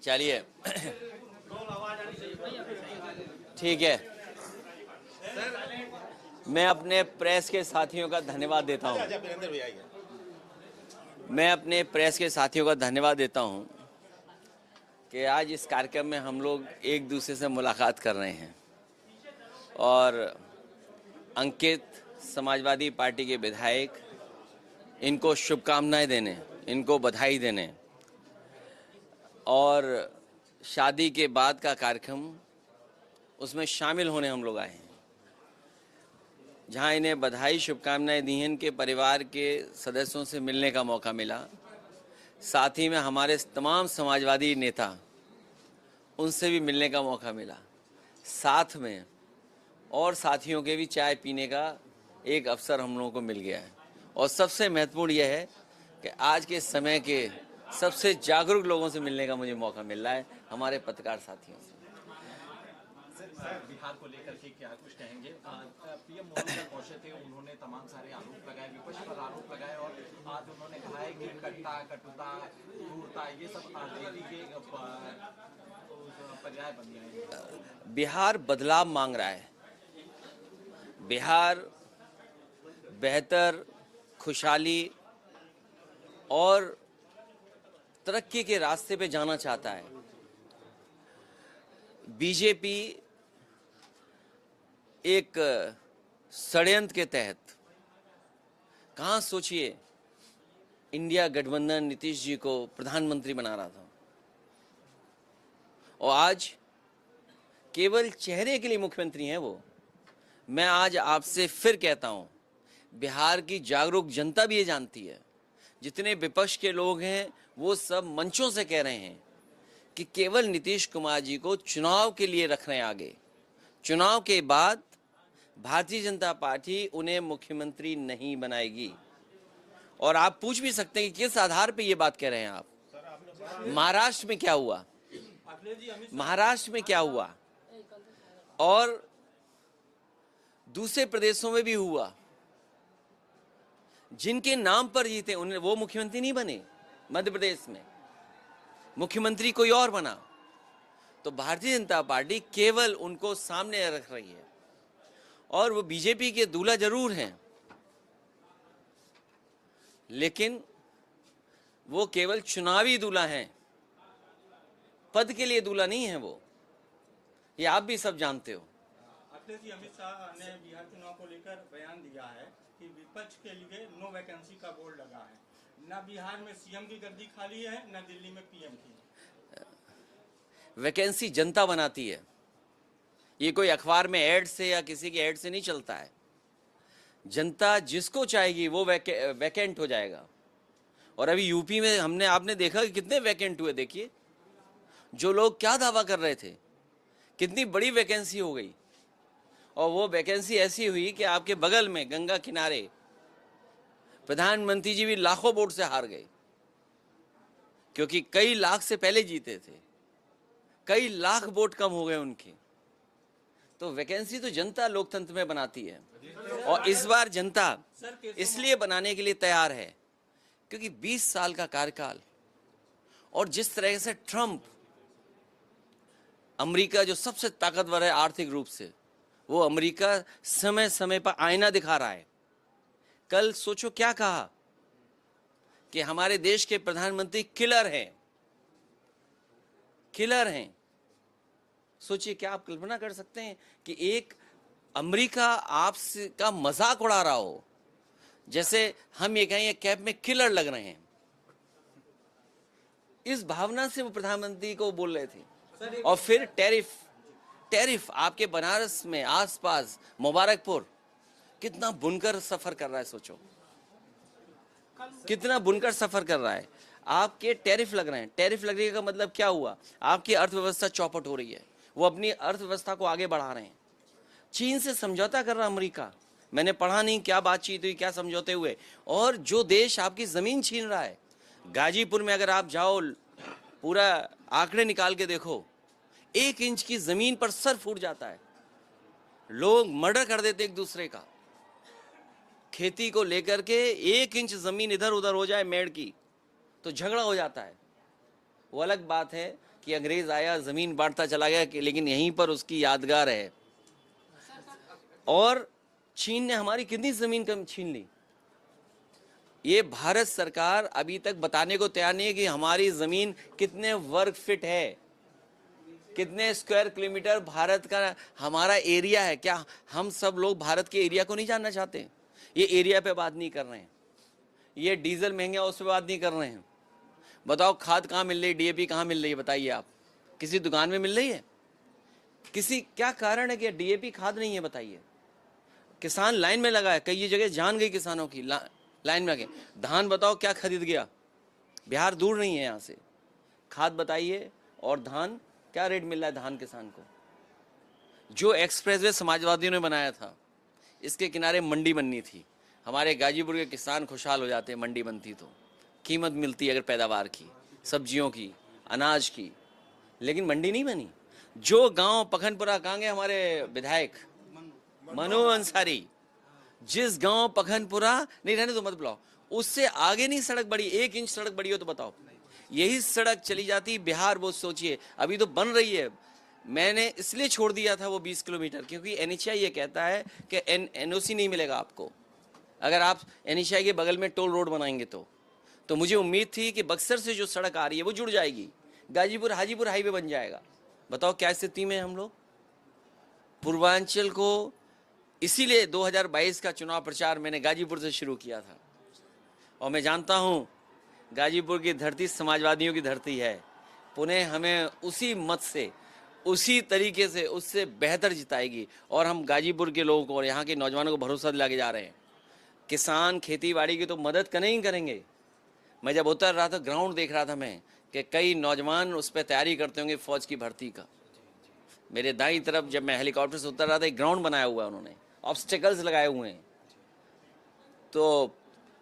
चलिए ठीक है। मैं अपने प्रेस के साथियों का धन्यवाद देता हूं। मैं अपने प्रेस के साथियों का धन्यवाद देता हूं कि आज इस कार्यक्रम में हम लोग एक दूसरे से मुलाकात कर रहे हैं और अंकित समाजवादी पार्टी के विधायक इनको शुभकामनाएं देने, इनको बधाई देने और शादी के बाद का कार्यक्रम उसमें शामिल होने हम लोग आए हैं। जहां इन्हें बधाई शुभकामनाएं दी हैं, इनके परिवार के सदस्यों से मिलने का मौका मिला, साथ ही में हमारे तमाम समाजवादी नेता उनसे भी मिलने का मौका मिला, साथ में और साथियों के भी चाय पीने का एक अवसर हम लोगों को मिल गया है। और सबसे महत्वपूर्ण यह है कि आज के समय के सबसे जागरूक लोगों से मिलने का मुझे मौका मिल रहा है, हमारे पत्रकार साथियों से। बिहार को लेकर के क्या कुछ कहेंगे? पीएम मोदी जब पहुंचे थे, उन्होंने तमाम सारे आरोप लगाए, विपक्ष पर आरोप लगाए और आज उन्होंने कहा है कि कट्टा, कटुता, क्रूरता ये सब आरजेडी के पर्याय बन गए हैं। बिहार बदलाव मांग रहा है। बिहार बेहतर, खुशहाली और तरक्की के रास्ते पे जाना चाहता है। बीजेपी एक षड्यंत्र के तहत, कहाँ सोचिए, इंडिया गठबंधन नीतीश जी को प्रधानमंत्री बना रहा था और आज केवल चेहरे के लिए मुख्यमंत्री हैं वो। मैं आज आपसे फिर कहता हूं, बिहार की जागरूक जनता भी ये जानती है, जितने विपक्ष के लोग हैं वो सब मंचों से कह रहे हैं कि केवल नीतीश कुमार जी को चुनाव के लिए रख रहे हैं आगे। चुनाव के बाद भारतीय जनता पार्टी उन्हें मुख्यमंत्री नहीं बनाएगी। और आप पूछ भी सकते हैं कि किस आधार पे ये बात कह रहे हैं आप। महाराष्ट्र में क्या हुआ, महाराष्ट्र में क्या हुआ और दूसरे प्रदेशों में भी हुआ। जिनके नाम पर जीते उन्हें वो मुख्यमंत्री नहीं बने। मध्य प्रदेश में मुख्यमंत्री कोई और बना। तो भारतीय जनता पार्टी केवल उनको सामने रख रही है और वो बीजेपी के दूल्हा जरूर हैं, लेकिन वो केवल चुनावी दूल्हा हैं, पद के लिए दूल्हा नहीं है वो। ये आप भी सब जानते हो। अखिलेश जी, अमित शाह ने बिहार चुनाव को लेकर बयान दिया है कि विपक्ष के लिए नो वैकेंसी का बोर्ड लगा है। न बिहार में सीएम की गद्दी खाली है, न दिल्ली में पीएम की। वैकेंसी जनता बनाती है। ये कोई अखबार में ऐड से या किसी के ऐड से नहीं चलता है। जनता जिसको चाहेगी वो वैकेंट हो जाएगा। और अभी यूपी में आपने देखा कि कितने वैकेंट हुए। देखिए, जो लोग क्या दावा कर रहे थे, कितनी बड़ी वैकेंसी हो गई। और वो वैकेंसी ऐसी हुई कि आपके बगल में गंगा किनारे प्रधानमंत्री जी भी लाखों वोट से हार गए, क्योंकि कई लाख से पहले जीते थे, कई लाख वोट कम हो गए उनके। तो वैकेंसी तो जनता लोकतंत्र में बनाती है और इस बार जनता इसलिए बनाने के लिए तैयार है क्योंकि 20 साल का कार्यकाल और जिस तरह से ट्रंप, अमेरिका जो सबसे ताकतवर है आर्थिक रूप से, वो अमेरिका समय समय पर आईना दिखा रहा है। कल सोचो क्या कहा कि हमारे देश के प्रधानमंत्री किलर हैं, किलर हैं। सोचिए, क्या आप कल्पना कर सकते हैं कि एक अमेरिका आपसे का मजाक उड़ा रहा हो, जैसे हम ये कहें कैब में किलर लग रहे हैं। इस भावना से वो प्रधानमंत्री को बोल रहे थे। और फिर टैरिफ आपके बनारस में आसपास मुबारकपुर कितना बुनकर सफर कर रहा है। सोचो कितना बुनकर सफर कर रहा है। आपके टैरिफ लग रहे हैं। टैरिफ लगने का मतलब क्या हुआ, आपकी अर्थव्यवस्था चौपट हो रही है। वो अपनी अर्थव्यवस्था को आगे बढ़ा रहे हैं। चीन से समझौता कर रहा अमेरिका। मैंने पढ़ा नहीं क्या बातचीत हुई, क्या समझौते हुए। और जो देश आपकी जमीन छीन रहा है, गाजीपुर में अगर आप जाओ, पूरा आंकड़े निकाल के देखो, 1 इंच की जमीन पर सर फूट जाता है। लोग मर्डर कर देते एक दूसरे का। खेती को लेकर के 1 इंच जमीन इधर उधर हो जाए मेड़ की तो झगड़ा हो जाता है। वो अलग बात है कि अंग्रेज आया जमीन बांटता चला गया, लेकिन यहीं पर उसकी यादगार है। और चीन ने हमारी कितनी जमीन कम छीन ली। ये भारत सरकार अभी तक बताने को तैयार नहीं है कि हमारी जमीन कितने वर्ग फीट है, कितने स्क्वायर किलोमीटर भारत का हमारा एरिया है। क्या हम सब लोग भारत के एरिया को नहीं जानना चाहते? ये एरिया पे बात नहीं कर रहे हैं, ये डीजल महंगा उस पर बात नहीं कर रहे हैं। बताओ खाद कहाँ मिल रही है, डीएपी कहाँ मिल रही है? बताइए आप, किसी दुकान में मिल रही है? किसी क्या कारण है कि डीएपी खाद नहीं है? बताइए। किसान लाइन में लगा है, कई जगह जान गई किसानों की, लाइन में लगे। धान बताओ क्या खरीद गया? बिहार दूर नहीं है यहाँ से। खाद बताइए और धान क्या रेट मिल रहा है धान किसान को? जो एक्सप्रेसवे समाजवादियों ने बनाया था, इसके किनारे मंडी बननी थी। हमारे गाजीपुर के किसान खुशहाल हो जाते हैं, मंडी बनती तो कीमत मिलती अगर पैदावार की, सब्जियों की, अनाज की, लेकिन मंडी नहीं बनी। जो गांव पखनपुरा, कहाँ गए हमारे विधायक मनु अंसारी? जिस गांव पखनपुरा, नहीं रहने तो मत बुलाओ, उससे आगे नहीं सड़क बढ़ी, 1 इंच सड़क बढ़ी हो तो बताओ। यही सड़क चली जाती बिहार, वो सोचिए, अभी तो बन रही है। मैंने इसलिए छोड़ दिया था वो 20 किलोमीटर, क्योंकि एनएचआई ये कहता है कि एनओसी नहीं मिलेगा आपको अगर आप एनएचआई के बगल में टोल रोड बनाएंगे तो मुझे उम्मीद थी कि बक्सर से जो सड़क आ रही है वो जुड़ जाएगी, गाजीपुर हाजीपुर हाईवे बन जाएगा। बताओ क्या स्थिति में हम लोग। पूर्वांचल को इसीलिए 2022 का चुनाव प्रचार मैंने गाजीपुर से शुरू किया था, और मैं जानता हूं गाजीपुर की धरती समाजवादियों की धरती है। पुणे हमें उसी मत से, उसी तरीके से, उससे बेहतर जिताएगी। और हम गाजीपुर के लोगों को और यहाँ के नौजवानों को भरोसा दिला के जा रहे हैं। किसान खेती बाड़ी की तो मदद नहीं करेंगे। मैं जब उतर रहा था, ग्राउंड देख रहा था मैं कि कई नौजवान उस पर तैयारी करते होंगे फौज की भर्ती का। मेरे दाईं तरफ जब मैं हेलीकॉप्टर से उतर रहा था, एक ग्राउंड बनाया हुआ है उन्होंने, ऑब्स्टेकल्स लगाए हुए हैं। तो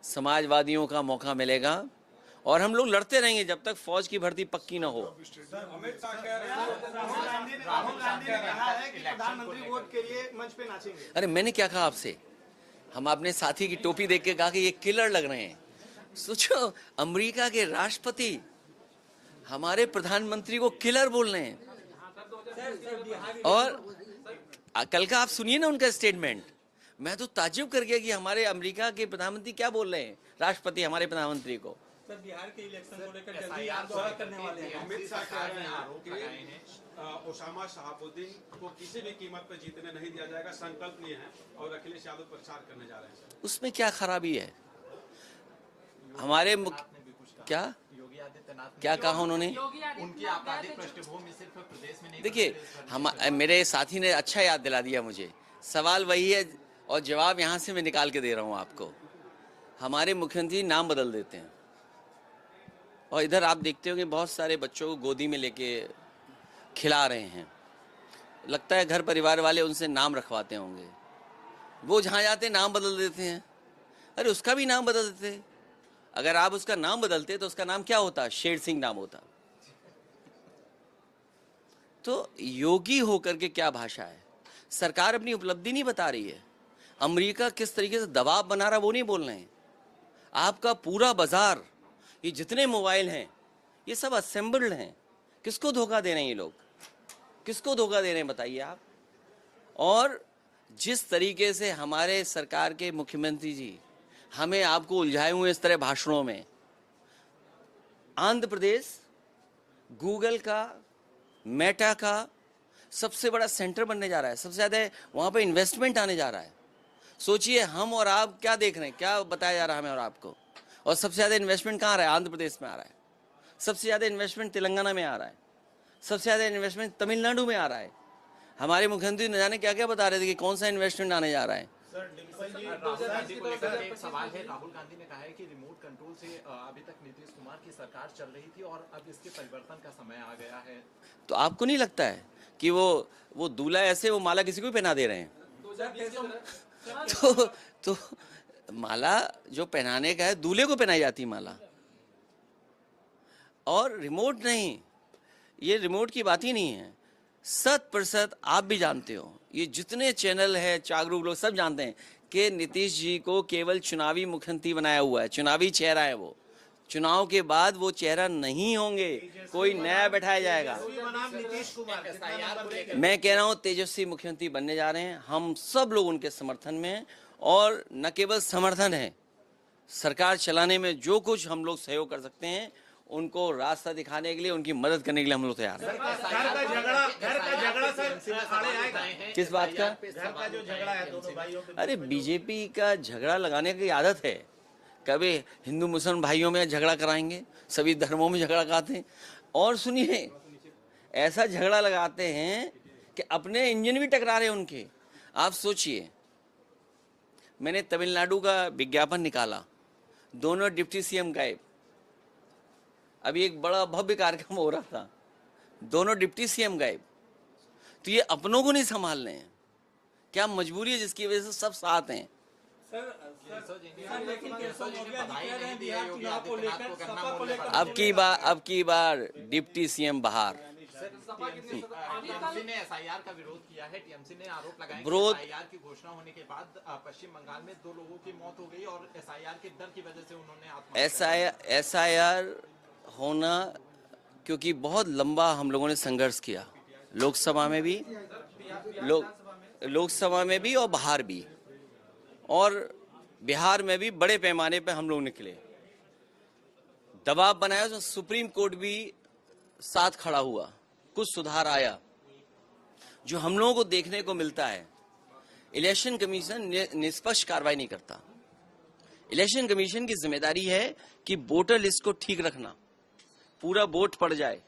समाजवादियों का मौका मिलेगा और हम लोग लड़ते रहेंगे जब तक फौज की भर्ती पक्की ना हो। अमित शाह कह रहे हैं, राहुल गांधी ने कहा है कि प्रधानमंत्री वोट के लिए मंच पे नाचेंगे। अरे मैंने क्या कहा आपसे? हम अपने साथी की टोपी देख के कहा कि ये किलर लग रहे हैं। सोचो, अमेरिका के राष्ट्रपति हमारे प्रधानमंत्री को किलर बोल रहे हैं। और कल का आप सुनिए ना उनका स्टेटमेंट, मैं तो ताज्जुब कर गया कि हमारे अमेरिका के प्रधानमंत्री क्या बोल रहे हैं, राष्ट्रपति हमारे प्रधानमंत्री को। सर, बिहार के इलेक्शन को लेकर जल्दी आंदोलन करने वाले हैं। अमित शाह कह रहे हैं कि ओसामा शहाबुद्दीन को किसी भी कीमत पर जीतने नहीं दिया जाएगा, संकल्प लिए हैं, और अखिलेश यादव प्रचार करने जा रहे हैं। उसमें क्या खराबी है? हमारे क्या योगी आदित्यनाथ क्या कहा उन्होंने? उनकी आपराधिक पृष्ठभूमि सिर्फ प्रदेश में नहीं, देखिए, हम मेरे साथी ने अच्छा याद दिला दिया मुझे। सवाल वही है और जवाब यहाँ से मैं निकाल के दे रहा हूँ आपको। हमारे मुख्यमंत्री नाम बदल देते हैं, और इधर आप देखते हो कि बहुत सारे बच्चों को गोदी में लेके खिला रहे हैं। लगता है घर परिवार वाले उनसे नाम रखवाते होंगे। वो जहाँ जाते नाम बदल देते हैं। अरे उसका भी नाम बदल देते। अगर आप उसका नाम बदलते तो उसका नाम क्या होता? शेर सिंह नाम होता। तो योगी होकर के क्या भाषा है? सरकार अपनी उपलब्धि नहीं बता रही है। अमेरिका किस तरीके से दबाव बना रहा वो नहीं बोल रहे हैं। आपका पूरा बाजार, ये जितने मोबाइल हैं, ये सब असेंबल्ड हैं। किसको धोखा दे रहे हैं ये लोग? किसको धोखा दे रहे हैं बताइए आप। और जिस तरीके से हमारे सरकार के मुख्यमंत्री जी हमें आपको उलझाए हुए इस तरह भाषणों में, आंध्र प्रदेश गूगल का, मेटा का सबसे बड़ा सेंटर बनने जा रहा है। सबसे ज़्यादा वहाँ पर इन्वेस्टमेंट आने जा रहा है। सोचिए, हम और आप क्या देख रहे हैं, क्या बताया जा रहा है हमें और आपको। और सबसे ज़्यादा इन्वेस्टमेंट कहाँ आ रहा है? आंध्र प्रदेश में आ रहा है। सबसे ज़्यादा इन्वेस्टमेंट तेलंगाना में आ रहा है। सबसे ज़्यादा इन्वेस्टमेंट तमिलनाडु में आ रहा है। हमारे मुख्यमंत्री न जाने क्या क्या बता रहे थे कि कौन सा इन्वेस्टमेंट आने जा रहा है। राहुल गांधी को लेकर एक सवाल है। राहुल गांधी ने कहा है कि रिमोट कंट्रोल से अभी तक नीतीश कुमार की सरकार चल रही थी और अब इसके परिवर्तन का समय आ गया है। तो आपको नहीं लगता है कि वो दूल्हा ऐसे, वो माला किसी को भी पहना दे रहे हैं? तो माला जो पहनाने का है, दूल्हे को पहनाई जाती माला, और रिमोट नहीं। ये रिमोट की बात ही नहीं है। 100% आप भी जानते हो, ये जितने चैनल है, जागरूक लोग सब जानते हैं कि नीतीश जी को केवल चुनावी मुख्यमंत्री बनाया हुआ है। चुनावी चेहरा है वो, चुनाव के बाद वो चेहरा नहीं होंगे, कोई नया बैठाया जाएगा। बनाम नीतीश कुमार कितना नंबर देंगे? मैं कह रहा हूं तेजस्वी मुख्यमंत्री बनने जा रहे हैं, हम सब लोग उनके समर्थन में हैं। और न केवल समर्थन है, सरकार चलाने में जो कुछ हम लोग सहयोग कर सकते हैं उनको रास्ता दिखाने के लिए, उनकी मदद करने के लिए हम लोग तैयार हैं। घर का झगड़ा सर आड़े आएगा। किस बात का? घर का जो झगड़ा है दोनों भाइयों के अरे बीजेपी का झगड़ा लगाने की आदत है, कभी हिंदू मुसलमान भाइयों में झगड़ा कराएंगे, सभी धर्मों में झगड़ा कराते हैं। और सुनिए, ऐसा झगड़ा लगाते हैं कि अपने इंजन भी टकरा रहे हैं उनके। आप सोचिए, मैंने तमिलनाडु का विज्ञापन निकाला, दोनों डिप्टी सीएम गायब। अभी एक बड़ा भव्य कार्यक्रम हो रहा था, दोनों डिप्टी सीएम गायब। तो ये अपनों को नहीं संभाल रहे हैं, क्या मजबूरी है जिसकी वजह से सब साथ हैं। लेकिन केशव मौर्य जी कह रहे हैं बिहार चुनाव को लेकर, सपा को लेकर अब की बार डिप्टी सीएम बाहर। टीएमसी ने एसआईआर का विरोध किया है। टीएमसी ने आरोप लगाया कि विरोध- एसआईआर की घोषणा होने के बाद पश्चिम बंगाल में 2 लोगों की मौत हो गई और एसआईआर के डर की वजह से उन्होंने आत्महत्या एसआईआर होना, क्योंकि बहुत लंबा हम लोगों ने संघर्ष किया, लोकसभा में भी और बाहर भी, और बिहार में भी बड़े पैमाने पे हम लोग निकले, दबाव बनाया। तो सुप्रीम कोर्ट भी साथ खड़ा हुआ, कुछ सुधार आया। जो हम लोगों को देखने को मिलता है, इलेक्शन कमीशन निष्पक्ष कार्रवाई नहीं करता। इलेक्शन कमीशन की जिम्मेदारी है कि वोटर लिस्ट को ठीक रखना, पूरा वोट पड़ जाए।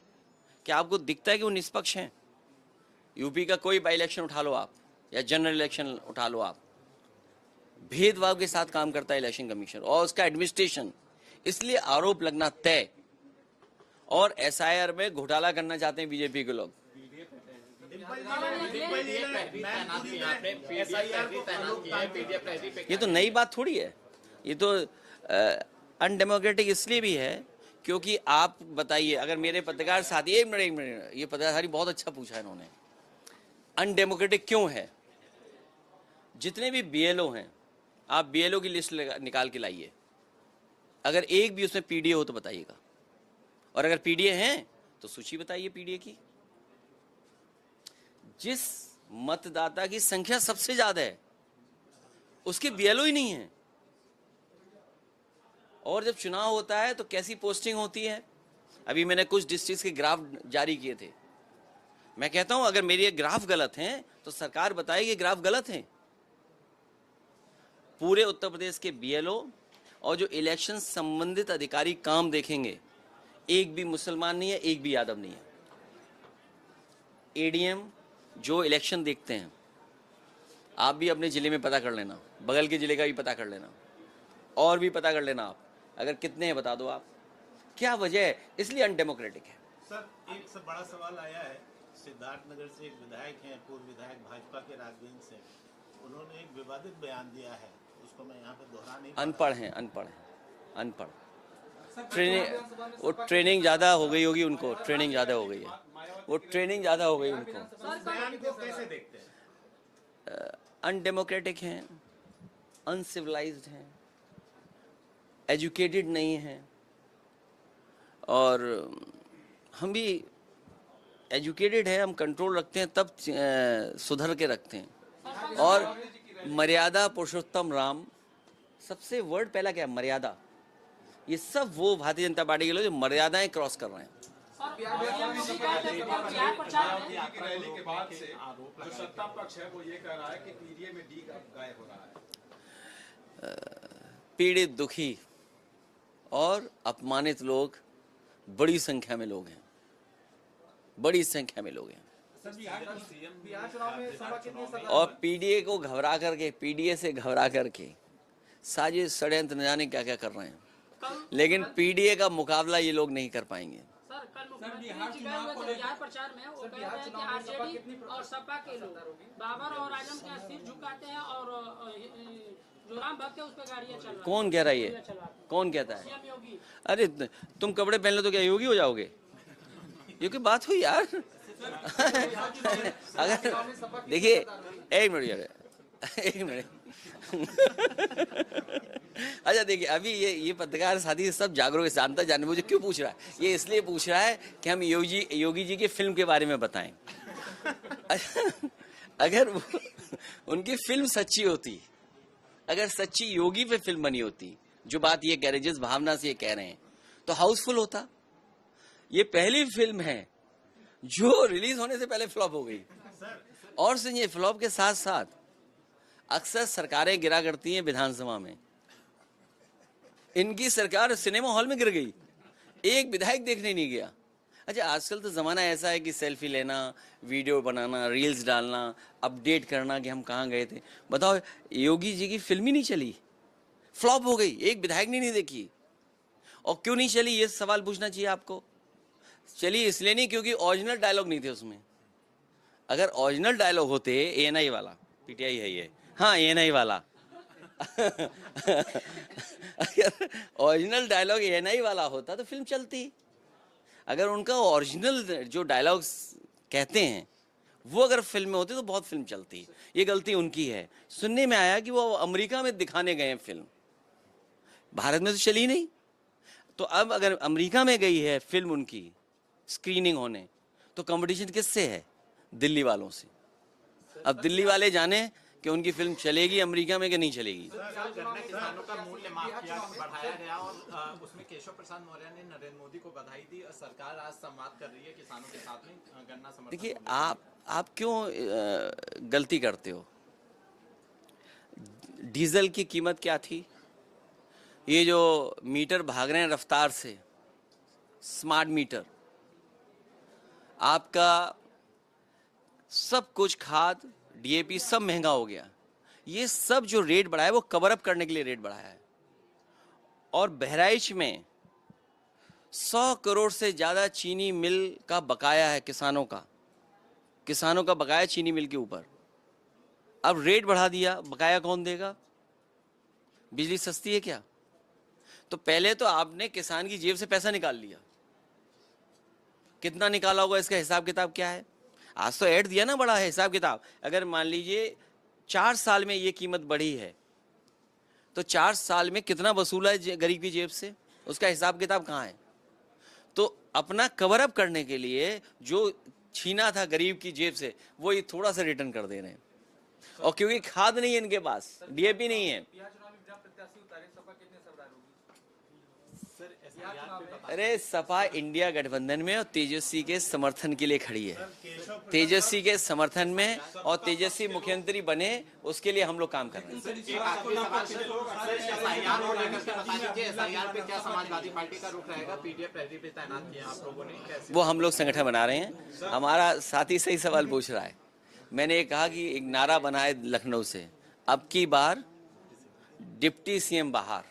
क्या आपको दिखता है कि वो निष्पक्ष हैं? यूपी का कोई बाई इलेक्शन उठा लो आप, या जनरल इलेक्शन उठा लो आप, भेदभाव के साथ काम करता है इलेक्शन कमीशन और उसका एडमिनिस्ट्रेशन। इसलिए आरोप लगना तय। और एसआईआर में घोटाला करना चाहते हैं बीजेपी के लोग। ये तो नई बात थोड़ी है, ये तो अनडेमोक्रेटिक इसलिए भी है क्योंकि आप बताइए, अगर मेरे पत्रकार साथी, एक मिनट, ये पत्रकार बहुत अच्छा पूछा इन्होंने, अनडेमोक्रेटिक क्यों है? जितने भी बीएलओ हैं, आप बीएलओ की लिस्ट निकाल के लाइए, अगर एक भी उसमें पीडीए हो तो बताइएगा, और अगर पीडीए हैं तो सूची बताइए पीडीए की। जिस मतदाता की संख्या सबसे ज्यादा है उसके बीएलओ ही नहीं है। और जब चुनाव होता है तो कैसी पोस्टिंग होती है? अभी मैंने कुछ डिस्ट्रिक्ट के ग्राफ जारी किए थे। मैं कहता हूं अगर मेरे ये ग्राफ गलत हैं तो सरकार बताए कि ग्राफ गलत हैं। पूरे उत्तर प्रदेश के बीएलओ और जो इलेक्शन संबंधित अधिकारी काम देखेंगे, एक भी मुसलमान नहीं है, एक भी यादव नहीं है। एडीएम जो इलेक्शन देखते हैं, आप भी अपने जिले में पता कर लेना, बगल के जिले का भी पता कर लेना, और भी पता कर लेना। आप अगर कितने हैं बता दो आप, क्या वजह है? इसलिए अनडेमोक्रेटिक है। सर एक सब बड़ा सवाल आया है, सिद्धार्थनगर से एक विधायक हैं, पूर्व विधायक भाजपा के राजगंज से, उन्होंने एक विवादित बयान दिया है, उसको मैं यहाँ पे दोहरा नहीं। अनपढ़ हैं। वो ट्रेनिंग ज्यादा हो गई होगी उनको, ट्रेनिंग ज्यादा हो गई है, वो ट्रेनिंग ज्यादा हो गई उनको। बयान को कैसे देखते हैं? अनडेमोक्रेटिक हैं, अनसिविलाइज्ड हैं, एजुकेटेड नहीं हैं। और हम भी एजुकेटेड है, हम कंट्रोल रखते हैं तब सुधर के रखते हैं। और मर्यादा पुरुषोत्तम राम, सबसे वर्ड पहला क्या है? मर्यादा। ये सब वो भारतीय जनता पार्टी के लोग जो मर्यादाएं क्रॉस कर रहे हैं। रैली के बाद से जो सत्ता पक्ष है वो ये कह रहा है कि पीडीए में डी गायब हो रहा है। पीड़ित, दुखी और अपमानित लोग बड़ी संख्या में लोग हैं, बड़ी संख्या में लोग हैं। और पीडीए को घबरा करके, पीडीए से घबरा करके साजिश षड्यंत्र न जाने क्या क्या कर रहे हैं, लेकिन पीडीए का मुकाबला ये लोग नहीं कर पाएंगे। सर कल मुख्यमंत्री जी गए हुए थे बिहार प्रचार में, वो कह रहे हैं कि आरजेडी और सपा के लोग बाबर और आजम का सिर झुकाते हैं और जो राम भक्त है उस पर गाड़ियां चल रही हैं। कौन कह रहा है ये? कौन कहता है? सीएम योगी। अरे तुम कपड़े पहन लो तो क्या योगी हो जाओगे? ये कोई बात हुई यार? अगर देखिए, एक मिनट, अच्छा देखिए, अभी ये पत्रकार साथी सब जागरूक जानता जाने मुझे क्यों पूछ रहा है, ये इसलिए पूछ रहा है कि हम योगी जी की फिल्म के बारे में बताएं। अच्छा, अगर उनकी फिल्म सच्ची होती, अगर सच्ची योगी पे फिल्म बनी होती, जो बात ये कह रहे हैं, जिस भावना से ये कह रहे हैं, तो हाउसफुल होता। ये पहली फिल्म है जो रिलीज होने से पहले फ्लॉप हो गई। और सुनिए, फ्लॉप के साथ साथ अक्सर सरकारें गिरा करती हैं विधानसभा में। इनकी सरकार सिनेमा हॉल में गिर गई, एक विधायक देखने नहीं गया। अच्छा, आजकल तो जमाना ऐसा है कि सेल्फी लेना, वीडियो बनाना, रील्स डालना, अपडेट करना कि हम कहाँ गए थे। बताओ, योगी जी की फिल्म ही नहीं चली, फ्लॉप हो गई, एक विधायक ने नहीं देखी। और क्यों नहीं चली, ये सवाल पूछना चाहिए आपको। चलिए इसलिए नहीं क्योंकि ओरिजिनल डायलॉग नहीं थे उसमें। अगर ओरिजिनल डायलॉग होते, एएनआई वाला, पीटीआई है ये, हाँ एएनआई वाला अगर ओरिजिनल डायलॉग एएनआई वाला होता तो फिल्म चलती। अगर उनका ओरिजिनल जो डायलॉग्स कहते हैं वो अगर फिल्म में होते तो बहुत फिल्म चलती। ये गलती उनकी है। सुनने में आया कि वो अमेरिका में दिखाने गए हैं फिल्म, भारत में तो चली नहीं। तो अब अगर अमेरिका में गई है फिल्म उनकी स्क्रीनिंग होने, तो कंपटीशन किससे है? दिल्ली वालों से। अब दिल्ली वाले जाने कि उनकी फिल्म चलेगी अमेरिका में कि नहीं चलेगी। गन्ना किसानों का मूल्य माफ किया, बढ़ाया गया और उसमें केशव प्रसाद मौर्य ने नरेंद्र मोदी को बधाई दी। सरकार आज संवाद कर रही है किसानों के साथ में गन्ना समर्थन। देखिए, आप क्यों गलती करते हो? डीजल की कीमत क्या थी? ये जो मीटर भाग रहे हैं रफ्तार से, स्मार्ट मीटर, आपका सब कुछ, खाद, डीएपी सब महंगा हो गया। ये सब जो रेट बढ़ाया है वो कवर अप करने के लिए रेट बढ़ाया है। और बहराइच में 100 करोड़ से ज्यादा चीनी मिल का बकाया है, किसानों का बकाया चीनी मिल के ऊपर। अब रेट बढ़ा दिया, बकाया कौन देगा? बिजली सस्ती है क्या? तो पहले तो आपने किसान की जेब से पैसा निकाल लिया। कितना निकाला होगा, इसका हिसाब किताब क्या है? आज तो ऐड दिया ना, बड़ा है हिसाब किताब। अगर मान लीजिए 4 साल में ये कीमत बढ़ी है तो 4 साल में कितना वसूला है गरीब की जेब से, उसका हिसाब किताब कहाँ है? तो अपना कवर अप करने के लिए जो छीना था गरीब की जेब से, वो ये थोड़ा सा रिटर्न कर दे रहे हैं। और क्योंकि खाद नहीं है इनके पास, डीएपी नहीं है। अरे सपा इंडिया गठबंधन में और तेजस्वी के समर्थन के लिए खड़ी है। तेजस्वी के समर्थन में और तेजस्वी मुख्यमंत्री बने, उसके लिए हम लोग काम कर रहे हैं। एसआईआर पे क्या समाजवादी पार्टी का रुख रहेगा? पीडीएफ पहले भी तैनात किया आप लोगों ने, कैसे? वो हम लोग संगठन बना रहे हैं। हमारा साथी सही सवाल पूछ रहा है। मैंने ये कहा कि एक नारा बनाए लखनऊ से, अब की बार डिप्टी सीएम बाहर।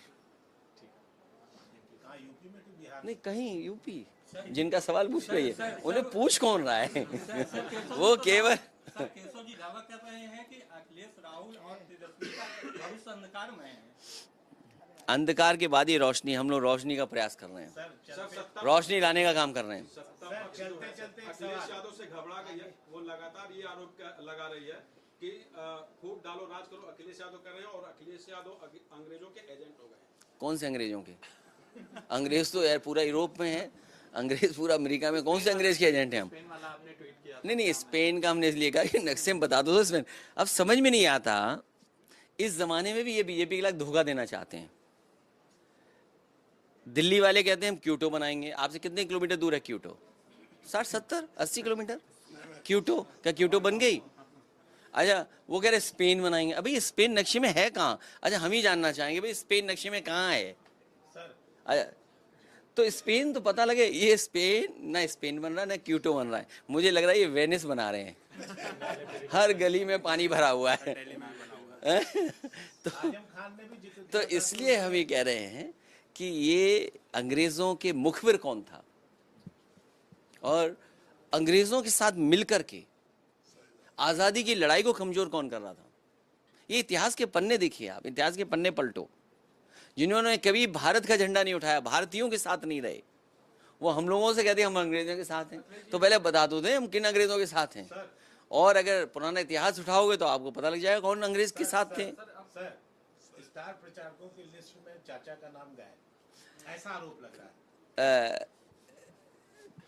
नहीं, कहीं यूपी, जिनका सवाल पूछ रही है उन्हें पूछ कौन रहा है? वो केवल केशव जी दावा कर रहे हैं कि अखिलेश, राहुल और तेजस्वी का भविष्य अंधकार में है। अंधकार के बाद ही रोशनी, हम लोग रोशनी का प्रयास कर रहे हैं, रोशनी लाने का काम कर रहे हैं। अखिलेश यादव से घबरा गई है, वो लगातार ये आरोप लगा रही है कि फूट डालो राज करो अखिलेश यादव कर रहे हैं और अखिलेश यादव अंग्रेजों के एजेंट हो गए। कौन से अंग्रेजों के? अंग्रेज तो यार पूरा यूरोप में है, अंग्रेज पूरा अमेरिका में, कौन से अंग्रेज के एजेंट हैं हम? नहीं, स्पेन का हमने इसलिए कहा कि नक्शे में बता दो। स्पेन अब समझ में नहीं आता, इस जमाने में भी ये बीजेपी के लायक धोखा देना चाहते हैं। दिल्ली वाले कहते हैं हम क्यूटो बनाएंगे। आपसे कितने किलोमीटर दूर है क्यूटो? 60, 70, 80 किलोमीटर। क्यूटो, क्या क्यूटो बन गई? अच्छा, वो कह रहे स्पेन बनाएंगे। अभी स्पेन नक्शे में है कहाँ? अच्छा, हम ही जानना चाहेंगे भाई स्पेन नक्शे में कहाँ है। तो स्पेन तो पता लगे। ये स्पेन, ना स्पेन बन रहा है ना क्यूटो बन रहा है। मुझे लग रहा है ये वेनिस बना रहे हैं। हर गली में पानी भरा हुआ है। तो इसलिए हम ये कह रहे हैं कि ये अंग्रेजों के मुखबिर कौन था और अंग्रेजों के साथ मिलकर के आजादी की लड़ाई को कमजोर कौन कर रहा था। ये इतिहास के पन्ने देखिए, आप इतिहास के पन्ने पलटो। जिन्होंने कभी भारत का झंडा नहीं उठाया, भारतीयों के साथ नहीं रहे, वो हम लोगों से कहते हैं हम अंग्रेजों के साथ हैं। तो पहले बता दो दें हम किन अंग्रेजों के साथ हैं। और अगर पुराना इतिहास उठाओगे तो आपको पता लग जाएगा कौन अंग्रेज के साथ थे। सर, स्टार प्रचारकों की लिस्ट में चाचा का नाम गायब, ऐसा आरोप लग रहा है।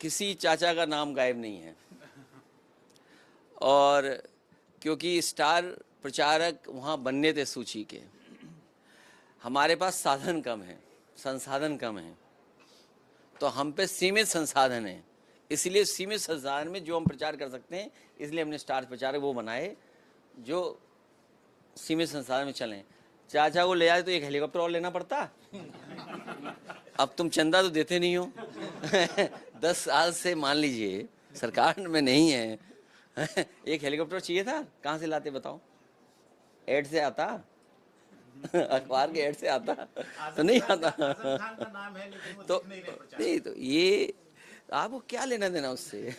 किसी चाचा का नाम गायब नहीं है, और क्योंकि स्टार प्रचारक वहाँ बनने थे सूची के, हमारे पास साधन कम है, संसाधन कम है, तो हम पे सीमित संसाधन है, इसलिए सीमित संसाधन में जो हम प्रचार कर सकते हैं, इसलिए हमने स्टार प्रचारक वो बनाए जो सीमित संसाधन में चलें। चाचा को ले जाए तो एक हेलीकॉप्टर और लेना पड़ता। अब तुम चंदा तो देते नहीं हो। 10 साल से मान लीजिए सरकार में नहीं है। एक हेलीकॉप्टर चाहिए था, कहाँ से लाते बताओ? एड से आता, अखबार के एड से आता तो नहीं आता। आजम खान का नाम है लेकिन वो तो दिख नहीं रहे प्रचार। नहीं, तो ये आपको क्या लेना देना उससे?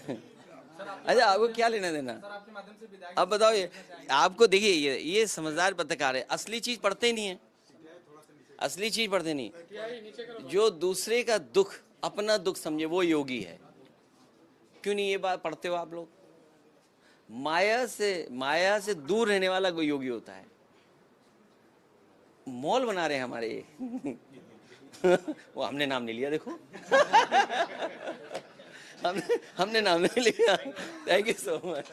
अच्छा, आपको क्या लेना देना? अब बताओ, ये आपको देखिए, ये समझदार पत्रकार है, असली चीज पढ़ते ही नहीं है, असली चीज पढ़ते नहीं। जो दूसरे का दुख अपना दुख समझे वो योगी है। क्यों नहीं ये बात पढ़ते हो आप लोग? माया से दूर रहने वाला कोई योगी होता है। मॉल बना रहे हैं हमारे। वो हमने नाम नहीं लिया, देखो। हमने नाम नहीं लिया। Thank you so much.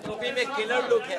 टोपी में किलर लुक है।